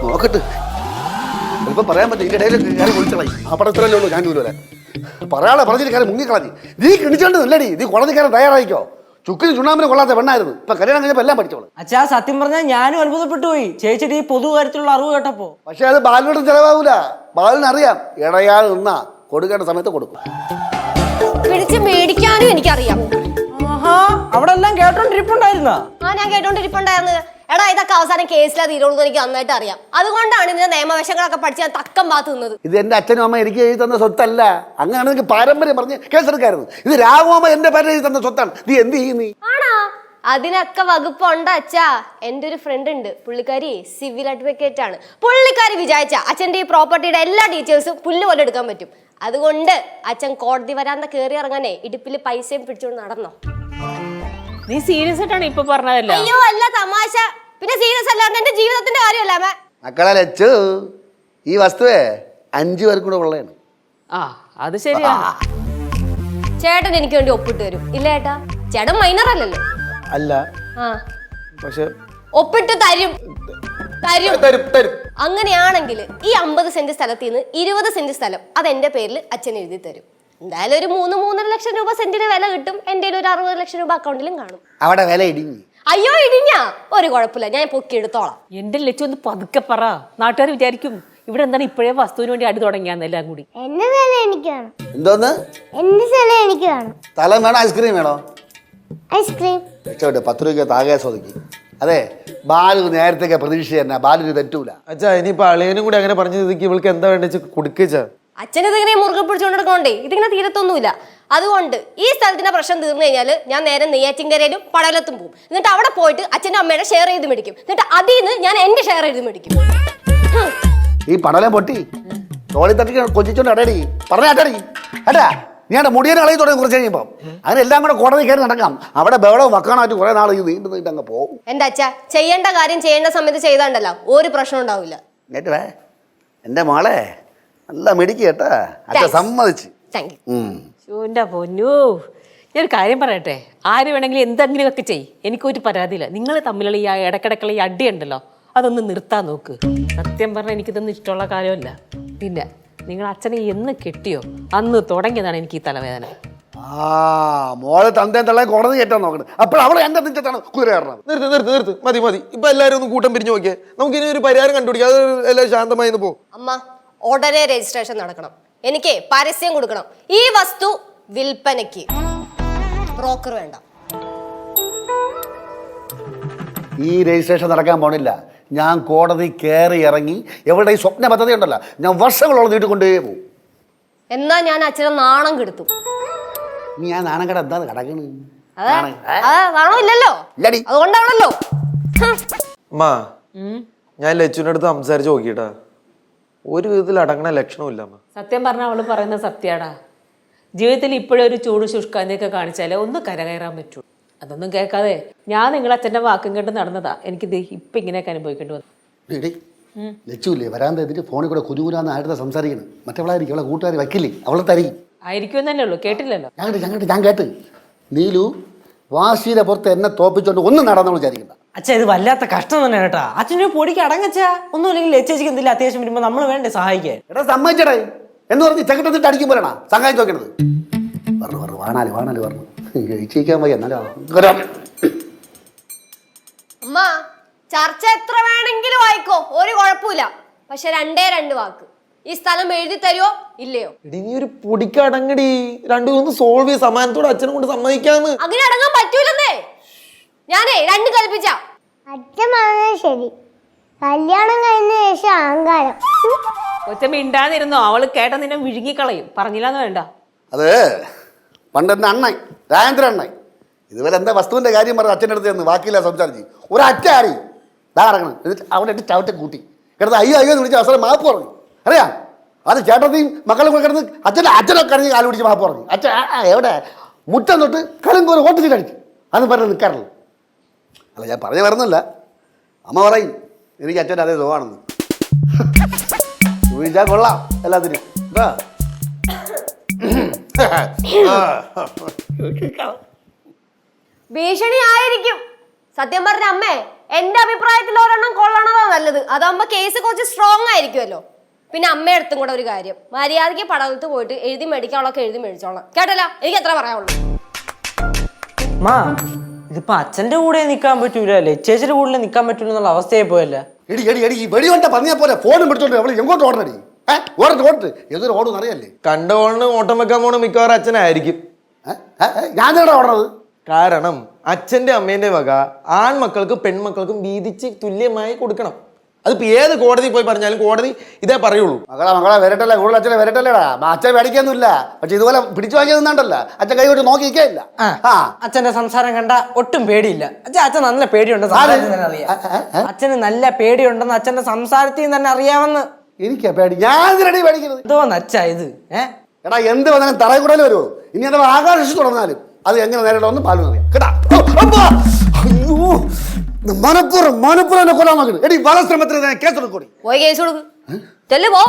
നോക്കട്ടെ, ചിലപ്പോൾ പറയാൻ പറ്റും. ഇതിൻ്റെ ഇടയിൽ ഞാൻ വിളിച്ചളായി. ആ പടത്തിലല്ലേ ഉള്ളൂ ഞാൻ ദൂരം പറയാളെ പറഞ്ഞിട്ട് കാര്യം മുങ്ങിക്കളഞ്ഞി. നീ കിണിച്ചോണ്ടല്ലേ നീ കുളഞ്ഞിക്കാരൻ തയ്യാറായിക്കോ. ചുക്കിന് ചുണ്ണാമ്പിന് കൊള്ളാത്ത പെണ്ണായിരുന്നു. ഇപ്പൊ കല്യാണം കഴിഞ്ഞപ്പോൾ എല്ലാം പഠിച്ചോളൂ. അച്ഛാ സത്യം പറഞ്ഞാൽ ഞാനും അത്ഭുതപ്പെട്ടു പോയി ചേച്ചിയുടെ ഈ പൊതു കാര്യത്തിലുള്ള അറിവ് കേട്ടപ്പോ. പക്ഷെ അത് ബാലിനോടും ചെലവാകൂല. ബാലിന് അറിയാം ഇടയാതെ നിന്നാ കൊടുക്കേണ്ട സമയത്ത് കൊടുക്കും. പിടിച്ച് മേടിക്കാനും എനിക്കറിയാം. അവിടെ എല്ലാം കേട്ടോണ്ടിരിപ്പുണ്ടായിരുന്ന ഞാൻ കേട്ടോണ്ടിരിപ്പുണ്ടായിരുന്നു. എടാ ഇതൊക്കെ അവസാനം കേസിലാ തീരുള്ളൂ എനിക്ക് നന്നായിട്ട് അറിയാം. അതുകൊണ്ടാണ് ഇതിന്റെ നിയമവശങ്ങളൊക്കെ പഠിച്ച് ഞാൻ തക്കം പാത്ത് നിന്നത്. ഇത് എന്റെ അച്ഛനും അമ്മ എനിക്ക് എഴുതി തന്ന സ്വത്തല്ല. അങ്ങനെയാണ് എനിക്ക് പാരമ്പര്യം പറഞ്ഞ് കേസെടുക്കായിരുന്നു. ഇത് രാഘവമ്മ എന്റെ പേര് എഴുതി തന്ന സ്വത്താണ്. നീ എന്ത് ചെയ്യുന്നു? ആണോ? അതിനൊക്കെ വകുപ്പുണ്ട് അച്ഛാ. എൻ്റെ ഒരു ഫ്രണ്ട് ഉണ്ട്, പുള്ളിക്കാരി സിവിൽ അഡ്വക്കേറ്റ് ആണ്. പുള്ളിക്കാരി വിചാരിച്ച അച്ഛൻ്റെ ഈ പ്രോപ്പർട്ടിയുടെ എല്ലാ ഡീറ്റെയിൽസും പുല്ല് പോലെ എടുക്കാൻ പറ്റും. അതുകൊണ്ട് അച്ഛൻ കോടതി വരാന്ത കയറി ഇറങ്ങാനേ ഇടുപ്പിൽ പൈസയും പിടിച്ചോണ്ട് നടന്നോ. നീ സീരിയസ് ആയിട്ടാണ് ഇപ്പൊ പറഞ്ഞതല്ല? അയ്യോ അല്ല, തമാശ. പിന്നെ സീരിയസ് അല്ലാണ്ട് എന്റെ ജീവിതത്തിന്റെ കാര്യമല്ല. മക്കളെ ലച്ചു, ഈ വസ്തുവേ 5 പേർക്കും കൂടെ ഉള്ളതാണ്. ആ അത് ശരിയാണ്. ചേട്ടൻ എനിക്ക് വേണ്ടി ഒപ്പിട്ട് തരും ഇല്ല ഏട്ടാ? ചേട്ടൻ മൈനർ അല്ലല്ലോ. അല്ല, ആ പക്ഷെ ഒപ്പിട്ട് തരും. തരും. അങ്ങനെയാണെങ്കിൽ ഈ 50 സെന്റ് സ്ഥലത്ത് നിന്ന് 20 സെന്റ് സ്ഥലം അത് എന്റെ പേരിൽ അച്ഛൻ എഴുതി തരും. എന്തായാലും ഒരു 3-3.5 ലക്ഷം രൂപ സെന്റിന് വില കിട്ടും. എന്റെ ഒരു 60 ലക്ഷം രൂപ അക്കൗണ്ടിലും കാണും. അവിടെ വില ഇടിഞ്ഞു. അയ്യോ ഇടിഞ്ഞ ഒരു കുഴപ്പമില്ല, ഞാൻ പൊക്കി എടുത്തോളാം. എന്റെ ലച്ചു ഒന്ന് പതുക്കെ പറ. നാട്ടുകാർ വിചാരിക്കും ഇവിടെ എന്താണ് ഇപ്പോഴേ വസ്തുവിന് വേണ്ടി അടി തുടങ്ങിയാന്ന് എല്ലാം കൂടി. എന്റെ സ്ഥലം എനിക്ക് വേണം. എന്തോന്ന്? എന്റെ സ്ഥലം എനിക്ക് വേണം. സ്ഥലം വേണോ ഐസ്ക്രീം വേണോ? ഐസ്ക്രീം. രക്ഷപ്പെട്ടു. 10 രൂപയ്ക്ക് താകേസ് ഒതുക്കി. അതെ, ബാലു നേരത്തെ പ്രതീക്ഷ തന്നെ. ബാലു തെറ്റൂല. അച്ഛാ ഇനിയിപ്പോ അളിയനും കൂടി അങ്ങനെ പറഞ്ഞു ഇവൾക്ക് എന്താ വേണ്ട കൊടുക്കുക. അച്ഛനത് ഇങ്ങനെ മുറുകെ പിടിച്ചുകൊണ്ടിരിക്കണോണ്ടേ ഇതിങ്ങനെ തീരത്തൊന്നുമില്ല. അതുകൊണ്ട് ഈ സ്ഥലത്തിന്റെ പ്രശ്നം തീർന്നു കഴിഞ്ഞാൽ ഞാൻ നേരെ നെയ്യാറ്റിൻകരയിലും പടലത്തും പോകും. എന്നിട്ട് അവിടെ പോയിട്ട് അച്ഛൻ്റെ അമ്മയുടെ ഷെയർ ചെയ്ത് മേടിക്കും. എന്നിട്ട് അതിൽ നിന്ന് ഞാൻ എന്റെ ഷെയർ ചെയ്ത് മേടിക്കും. ഈ പടലം പൊട്ടി തോളി തട്ടി കൊച്ചിച്ചോണ്ട് അടടി പറഞ്ഞാട്ടടി ഏട്ടാ. നീ അവിടെ മുടിയനെ കളയി തുടങ്ങി കുറച്ച് കഴിയുമ്പോൾ അതിനെല്ലാം കൂടെ കോടതി കയറി നടക്കാം. അവിടെ ബഹളവും വക്കാനായിട്ട് കുറെ നാൾ നീണ്ടു അങ്ങ് പോകും. എന്റെ അച്ഛ ചെയ്യേണ്ട കാര്യം ചെയ്യേണ്ട സമയത്ത് ചെയ്താണ്ടല്ലോ ഒരു പ്രശ്നം ഉണ്ടാവില്ല. കേട്ടുവേ എന്റെ മോളെ, നല്ല മിടിക്ക് കേട്ടാ. അച്ഛൻ സമ്മതിച്ച്. Thank you. എന്റെ പൊന്നു, ഞാനൊരു കാര്യം പറയട്ടെ. ആര് വേണമെങ്കിലും എന്തെങ്കിലുമൊക്കെ ചെയ്യും, എനിക്കൊരു പരാതിയില്ല. നിങ്ങൾ തമ്മിലുള്ള ഈ ഇടക്കിടക്കുള്ള ഈ അടി ഉണ്ടല്ലോ, അതൊന്ന് നിർത്താൻ നോക്ക്. സത്യം പറഞ്ഞാൽ എനിക്കിതൊന്നും ഇഷ്ടമുള്ള കാര്യമല്ല. പിന്നെ നിങ്ങൾ അച്ഛനെ എന്ന് കെട്ടിയോ അന്ന് തുടങ്ങിയതാണ് എനിക്ക് ഈ തലവേദന. മോളെ തന്തേം തള്ളേ കോടതി കയറ്റാൻ നോക്കണം. അപ്പോൾ അവളെ എന്റെ നെഞ്ചത്താണ് കുതിര കയറണം. നിർത്ത് മതി. ഇപ്പൊ എല്ലാരും ഒന്ന് കൂട്ടം പിരിഞ്ഞു നോക്കിയേ. നമുക്ക് ഇനി ഒരു പരിഹാരം കണ്ടുപിടിക്കാം. അത് എല്ലാം ശാന്തമായി പോകും. അമ്മ ഉടനെ രജിസ്ട്രേഷൻ നടക്കണം. എനിക്ക് പരസ്യം കൊടുക്കണം. ഈ വസ്തു വിൽപ്പനയ്ക്ക്. ബ്രോക്കർ വേണ്ട. ഈ രജിസ്ട്രേഷൻ നടക്കാൻ പോണില്ല. ഞാൻ കോടതി കയറി ഇറങ്ങി എവിടെ ഈ സ്വപ്ന പദ്ധതി ഉണ്ടല്ലോ, ഞാൻ വർഷങ്ങളോളം നീട്ടിക്കൊണ്ടേ പോകും. എന്നാ ഞാൻ അച്ഛനെ നാണം കെടുത്തു. നീ ആ നാണംകട എന്താണ് കിടക്കണ്? നാണമില്ലല്ലോ, അതുകൊണ്ടാണല്ലോ. അമ്മ ഞാൻ ലച്ചുവിന്റെ അടുത്ത് സംസാരിച്ച് നോക്കിട്ടാ, ഒരു വിധത്തിൽ അടങ്ങണ ലക്ഷണമില്ല. അമ്മ സത്യം പറഞ്ഞാൽ അവള് പറയുന്നത് സത്യാടാ. ജീവിതത്തിൽ ഇപ്പോഴൊരു ചൂട് ശുഷ്കാന്തിയൊക്കെ കാണിച്ചാലേ ഒന്ന് കരകയറാൻ പറ്റൂ. അതൊന്നും കേൾക്കാതെ ഞാൻ നിങ്ങളെ അച്ഛൻ്റെ വാക്കും കേട്ട് നടന്നതാ. എനിക്കിത് ഇപ്പം ഇങ്ങനെയൊക്കെ അനുഭവിക്കേണ്ടി വന്നു. ലച്ചുല്ലേ വരാൻ എതിര് ഫോണിൽ കൂടെ കുരുകുരാന്ന് ആരുടെ സംസാരിക്കണം. മറ്റവളായിരിക്കും, അവളെ കൂട്ടുകാർ വയ്ക്കില്ലേ, അവളെ തരികയും ആയിരിക്കും തന്നെ ഉള്ളൂ. കേട്ടില്ലല്ലോ? ഞാൻ കേട്ട്. നീലു വാശിയുടെ പുറത്ത് എന്നെ തോപ്പിച്ചോണ്ട് ഒന്നും നടന്നു വിചാരിക്കണ്ട. അച്ഛാ ഇത് വല്ലാത്ത കഷ്ടം തന്നെ കേട്ടാ. അച്ഛൻ്റെ പൊടിക്ക് അടങ്ങച്ചാ ഒന്നുമില്ലെങ്കിൽ ചേച്ചിക്ക് എന്തെങ്കിലും അത്യാവശ്യം വരുമ്പോൾ നമ്മൾ വേണ്ടേ സഹായിക്കാൻ? എടാ സമ്മതിച്ചടേ എന്ന് പറഞ്ഞ് ചെക്കട്ടത്തിട്ട് അടിക്കും പോലെയാ സഹായിച്ച് നോക്കണത്. പറഞ്ഞു വാണാല് പറഞ്ഞു ജയിച്ചിരിക്കാൻ വയ്യ. എന്നാലും അമ്മ ചർച്ച എത്ര വേണമെങ്കിലും ആയിക്കോ, ഒരു കുഴപ്പമില്ല. പക്ഷെ 2 വാക്ക്. ഈ സ്ഥലം എഴുതി തരുമോ ഇല്ലയോ? നീ ഒരു പൊടിക്ക് അടങ്ങടി. 2 സോൾവ് ചെയ്ത് സമാനത്തോടെ അച്ഛനെ കൊണ്ട് സമ്മതിക്കാന്ന്. അങ്ങനെ അടങ്ങാൻ പറ്റൂലെന്നേ. ഞാനേ 2 കൽപ്പിച്ച. അച്ഛൻ പറഞ്ഞത് ശരി. കല്യാണം കഴിഞ്ഞ ശേഷം അഹങ്കാരം. ഒറ്റ മിണ്ടാതിരുന്നോ, അവള് കേട്ട നിന്നെ വിഴുങ്ങിക്കളയും. പറഞ്ഞില്ലാന്ന് വേണ്ട. അത് പണ്ടെന്റെ അണ്ണൻ രാജേന്ദ്ര അണ്ണൻ ഇതുവരെ എന്താ വസ്തുവിന്റെ കാര്യം പറഞ്ഞ അച്ഛൻ്റെ അടുത്ത് ചെന്ന് ബാക്കിയില്ല സംസാരിച്ച് ഒരു അറ്റ ആറി ഇതാ കിടക്കണം. എന്നിട്ട് അവിടെ ഇട്ട് ചവിട്ടെ കൂട്ടി കിടന്ന് അയ്യോ എന്ന് വിളിച്ച് അവസരം മാപ്പ് പറഞ്ഞു. അറിയാം അത് ചേട്ടത്തെയും മക്കളും കൂടെ കിടന്ന് അച്ഛനൊക്കെ കടന്ന് കാല് പിടിച്ച് മാപ്പ് പറഞ്ഞു. അച്ഛൻ എവിടെ മുറ്റം തൊട്ട് കളങ്കോര് ഓട്ടിച്ച് കഴിച്ചു. അത് പറഞ്ഞ് നിൽക്കാറില്ല. അല്ല ഞാൻ പറഞ്ഞു വരുന്നില്ല. അമ്മ പറയും എനിക്ക് അച്ഛൻ്റെ അതേ സുഖമാണെന്ന്. വിളിച്ചാൽ കൊള്ളാം എല്ലാത്തിനും. ഭീഷണി ആയിരിക്കും. സത്യം പറഞ്ഞ അമ്മേ, എന്റെ അഭിപ്രായത്തിൽ ഒരെണ്ണം കൊള്ളണതാ നല്ലത്. അതാകുമ്പോ കേസ് കുറച്ച് സ്ട്രോങ് ആയിരിക്കുമല്ലോ. പിന്നെ അമ്മയടുത്തും കൂടെ ഒരു കാര്യം, മര്യാദയ്ക്ക് പടവലത്ത് പോയിട്ട് എഴുതി മേടിക്കാനുള്ളൊക്കെ എഴുതി മേടിച്ചോളാം. കേട്ടല്ലോ, എനിക്ക് എത്ര പറയാനുള്ളൂ. മാ ഇതിപ്പോ അച്ഛന്റെ കൂടെ നിക്കാൻ പറ്റൂല, ലച്ചേച്ചിയുടെ കൂടെ നിക്കാൻ പറ്റൂല എന്നുള്ള അവസ്ഥയായി പോയല്ല. എടി എടി എടി ഈ വെടികൊണ്ട പന്നിയെ പോലെ ഫോണും പിടിച്ചോണ്ട് അവള് എങ്ങോട്ട് ഓടണടി? ഓടട്ട് ഏതൊരു ഓടും അറിയല്ലേ? കണ്ട ഓണിന് ഓട്ടം വെക്കാൻ പോണ മിക്കവാറും അച്ഛനായിരിക്കും. ഞാൻ എവിടെ ഓടണത്? കാരണം അച്ഛന്റെ അമ്മേന്റെ വക ആൺമക്കൾക്കും പെൺമക്കൾക്കും വീതിച്ച് തുല്യമായി കൊടുക്കണം. അതിപ്പോ ഏത് കോടതി പോയി പറഞ്ഞാലും കോടതി ഇതേ പറയുള്ളൂ. മകളെ വരട്ടല്ല, കൂടുതൽ അച്ഛനെ വരട്ടല്ലേടാ. അച്ഛൻ മേടിക്കൊന്നുമില്ല, പക്ഷെ ഇതുപോലെ പിടിച്ചു വാങ്ങിയത് നിന്നാണ്ടല്ല അച്ഛൻ കൈ കൊണ്ട് നോക്കി നിൽക്കില്ല. അച്ഛന്റെ സംസാരം കണ്ട ഒട്ടും പേടിയില്ല. അച്ഛൻ നല്ല പേടിയുണ്ടെന്ന് സംസാരത്തിൽ തന്നെ അറിയാം. അച്ഛന് നല്ല പേടിയുണ്ടെന്ന് അച്ഛന്റെ സംസാരത്തിൽ തന്നെ അറിയാമെന്ന്. എനിക്കാ പേടി, ഞാൻ ഇതിനടി പേടിക്കുന്നത്. എന്തോന്ന് അച്ഛാ ഇത്? എടാ എന്ത് വന്നാലും തറയിൽ കൂടെ വരുമോ? ഇനി എന്താ ആകാശത്ത് തുടർന്നാലും അത് എങ്ങനെ നേരിടുമെന്ന് പാലും അറിയാം കേട്ടാ. അയ്യോ, മനപ്പുറം എന്നെ കൊല്ലാൻ നോക്കുന്നു. എടി വധശ്രമത്തിന് കേസ് എടുക്കൂടി. പോയി കേസ് കൊടുക്ക്. ചെല്ലു പോ.